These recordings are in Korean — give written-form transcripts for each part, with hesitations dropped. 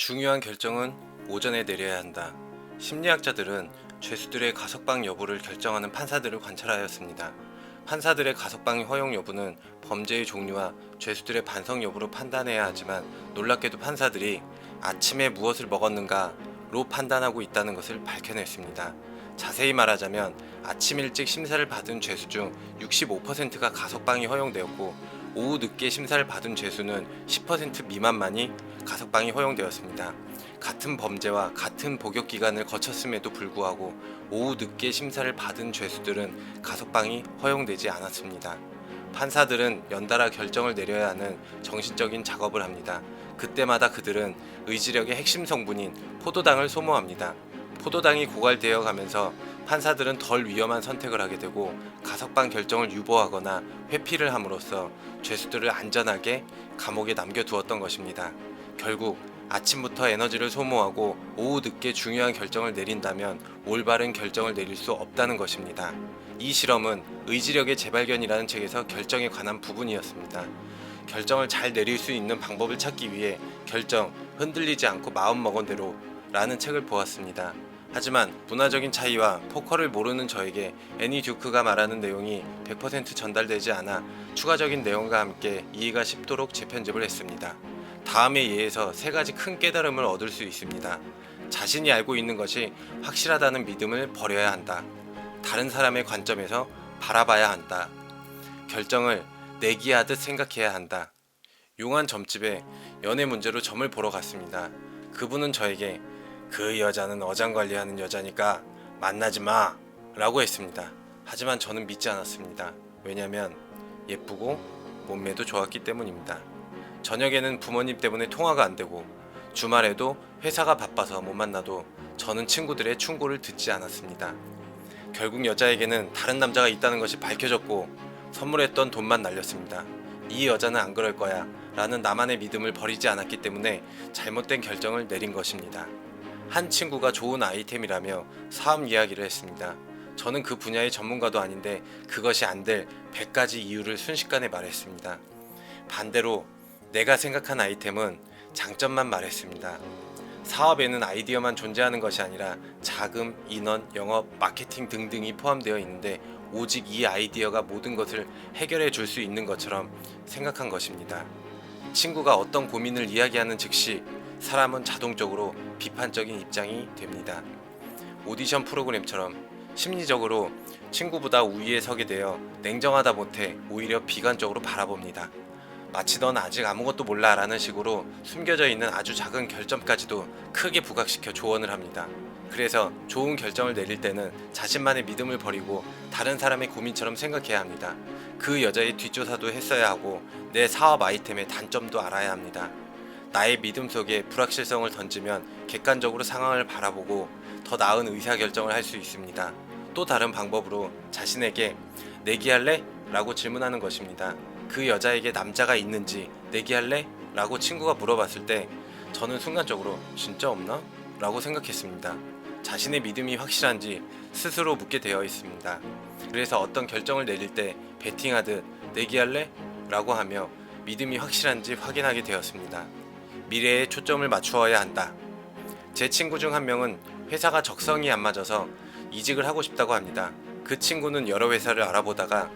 중요한 결정은 오전에 내려야 한다. 심리학자들은 죄수들의 가석방 여부를 결정하는 판사들을 관찰하였습니다. 판사들의 가석방 허용 여부는 범죄의 종류와 죄수들의 반성 여부로 판단해야 하지만 놀랍게도 판사들이 아침에 무엇을 먹었는가로 판단하고 있다는 것을 밝혀냈습니다. 자세히 말하자면 아침 일찍 심사를 받은 죄수 중 65%가 가석방이 허용되었고 오후 늦게 심사를 받은 죄수는 10% 미만만이 가석방이 허용되었습니다. 같은 범죄와 같은 복역 기간을 거쳤음에도 불구하고 오후 늦게 심사를 받은 죄수들은 가석방이 허용되지 않았습니다. 판사들은 연달아 결정을 내려야 하는 정신적인 작업을 합니다. 그때마다 그들은 의지력의 핵심 성분인 포도당을 소모합니다. 포도당이 고갈되어 가면서 판사들은 덜 위험한 선택을 하게 되고 가석방 결정을 유보하거나 회피를 함으로써 죄수들을 안전하게 감옥에 남겨두었던 것입니다. 결국 아침부터 에너지를 소모하고 오후 늦게 중요한 결정을 내린다면 올바른 결정을 내릴 수 없다는 것입니다. 이 실험은 의지력의 재발견이라는 책에서 결정에 관한 부분이었습니다. 결정을 잘 내릴 수 있는 방법을 찾기 위해 결정, 흔들리지 않고 마음먹은 대로 라는 책을 보았습니다. 하지만 문화적인 차이와 포커를 모르는 저에게 애니 듀크가 말하는 내용이 100% 전달되지 않아 추가적인 내용과 함께 이해가 쉽도록 재편집을 했습니다. 다음의 예에서 세 가지 큰 깨달음을 얻을 수 있습니다. 자신이 알고 있는 것이 확실하다는 믿음을 버려야 한다. 다른 사람의 관점에서 바라봐야 한다. 결정을 내기하듯 생각해야 한다. 용한 점집에 연애 문제로 점을 보러 갔습니다. 그분은 저에게 그 여자는 어장관리하는 여자니까 만나지 마 라고 했습니다. 하지만 저는 믿지 않았습니다. 왜냐면 예쁘고 몸매도 좋았기 때문입니다. 저녁에는 부모님 때문에 통화가 안 되고 주말에도 회사가 바빠서 못 만나도 저는 친구들의 충고를 듣지 않았습니다. 결국 여자에게는 다른 남자가 있다는 것이 밝혀졌고 선물했던 돈만 날렸습니다. 이 여자는 안 그럴 거야 라는 나만의 믿음을 버리지 않았기 때문에 잘못된 결정을 내린 것입니다. 한 친구가 좋은 아이템이라며 사업 이야기를 했습니다. 저는 그 분야의 전문가도 아닌데 그것이 안 될 100가지 이유를 순식간에 말했습니다. 반대로 내가 생각한 아이템은 장점만 말했습니다. 사업에는 아이디어만 존재하는 것이 아니라 자금, 인원, 영업, 마케팅 등등이 포함되어 있는데 오직 이 아이디어가 모든 것을 해결해 줄 수 있는 것처럼 생각한 것입니다. 친구가 어떤 고민을 이야기하는 즉시 사람은 자동적으로 비판적인 입장이 됩니다. 오디션 프로그램처럼 심리적으로 친구보다 우위에 서게 되어 냉정하다 못해 오히려 비관적으로 바라봅니다. 마치 넌 아직 아무것도 몰라 라는 식으로 숨겨져 있는 아주 작은 결점까지도 크게 부각시켜 조언을 합니다. 그래서 좋은 결정을 내릴 때는 자신만의 믿음을 버리고 다른 사람의 고민처럼 생각해야 합니다. 그 여자의 뒷조사도 했어야 하고 내 사업 아이템의 단점도 알아야 합니다. 나의 믿음 속에 불확실성을 던지면 객관적으로 상황을 바라보고 더 나은 의사결정을 할 수 있습니다. 또 다른 방법으로 자신에게 내기할래? 라고 질문하는 것입니다. 그 여자에게 남자가 있는지 내기할래? 라고 친구가 물어봤을 때 저는 순간적으로 진짜 없나? 라고 생각했습니다. 자신의 믿음이 확실한지 스스로 묻게 되어 있습니다. 그래서 어떤 결정을 내릴 때 베팅하듯 내기할래? 라고 하며 믿음이 확실한지 확인하게 되었습니다. 미래에 초점을 맞추어야 한다. 제 친구 중 한 명은 회사가 적성이 안 맞아서 이직을 하고 싶다고 합니다. 그 친구는 여러 회사를 알아보다가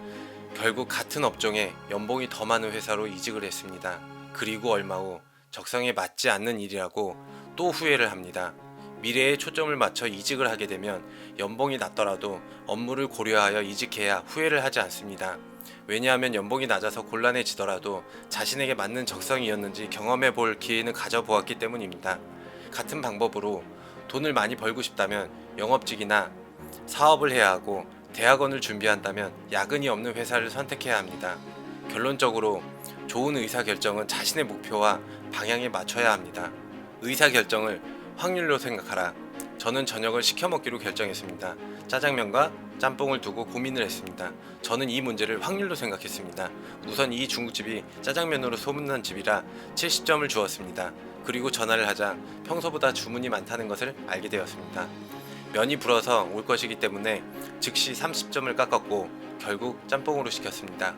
결국 같은 업종에 연봉이 더 많은 회사로 이직을 했습니다. 그리고 얼마 후 적성에 맞지 않는 일이라고 또 후회를 합니다. 미래에 초점을 맞춰 이직을 하게 되면 연봉이 낮더라도 업무를 고려하여 이직해야 후회를 하지 않습니다. 왜냐하면 연봉이 낮아서 곤란해지더라도 자신에게 맞는 적성이었는지 경험해 볼 기회는 가져보았기 때문입니다. 같은 방법으로 돈을 많이 벌고 싶다면 영업직이나 사업을 해야 하고 대학원을 준비한다면 야근이 없는 회사를 선택해야 합니다. 결론적으로 좋은 의사결정은 자신의 목표와 방향에 맞춰야 합니다. 의사결정을 확률로 생각하라. 저는 저녁을 시켜 먹기로 결정했습니다. 짜장면과 짬뽕을 두고 고민을 했습니다. 저는 이 문제를 확률로 생각했습니다. 우선 이 중국집이 짜장면으로 소문난 집이라 70점을 주었습니다. 그리고 전화를 하자 평소보다 주문이 많다는 것을 알게 되었습니다. 면이 불어서 올 것이기 때문에 즉시 30점을 깎았고 결국 짬뽕으로 시켰습니다.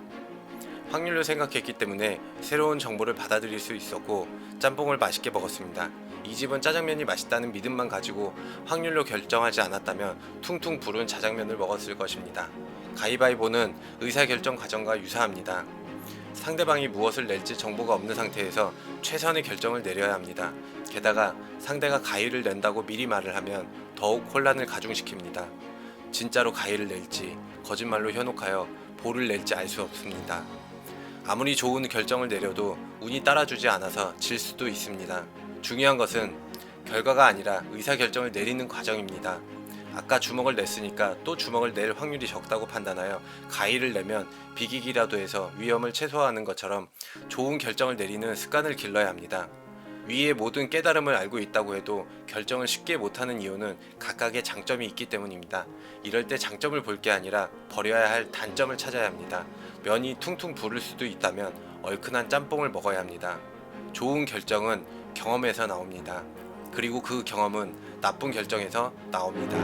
확률로 생각했기 때문에 새로운 정보를 받아들일 수 있었고 짬뽕을 맛있게 먹었습니다. 이 집은 짜장면이 맛있다는 믿음만 가지고 확률로 결정하지 않았다면 퉁퉁 부른 자장면을 먹었을 것입니다. 가위바위보는 의사결정 과정과 유사합니다. 상대방이 무엇을 낼지 정보가 없는 상태에서 최선의 결정을 내려야 합니다. 게다가 상대가 가위를 낸다고 미리 말을 하면 더욱 혼란을 가중시킵니다. 진짜로 가위를 낼지 거짓말로 현혹하여 볼을 낼지 알 수 없습니다. 아무리 좋은 결정을 내려도 운이 따라주지 않아서 질 수도 있습니다. 중요한 것은 결과가 아니라 의사결정을 내리는 과정입니다. 아까 주먹을 냈으니까 또 주먹을 낼 확률이 적다고 판단하여 가위를 내면 비기기라도 해서 위험을 최소화하는 것처럼 좋은 결정을 내리는 습관을 길러야 합니다. 위의 모든 깨달음을 알고 있다고 해도 결정을 쉽게 못하는 이유는 각각의 장점이 있기 때문입니다. 이럴 때 장점을 볼 게 아니라 버려야 할 단점을 찾아야 합니다. 면이 퉁퉁 부를 수도 있다면 얼큰한 짬뽕을 먹어야 합니다. 좋은 결정은 경험에서 나옵니다. 그리고 그 경험은 나쁜 결정에서 나옵니다.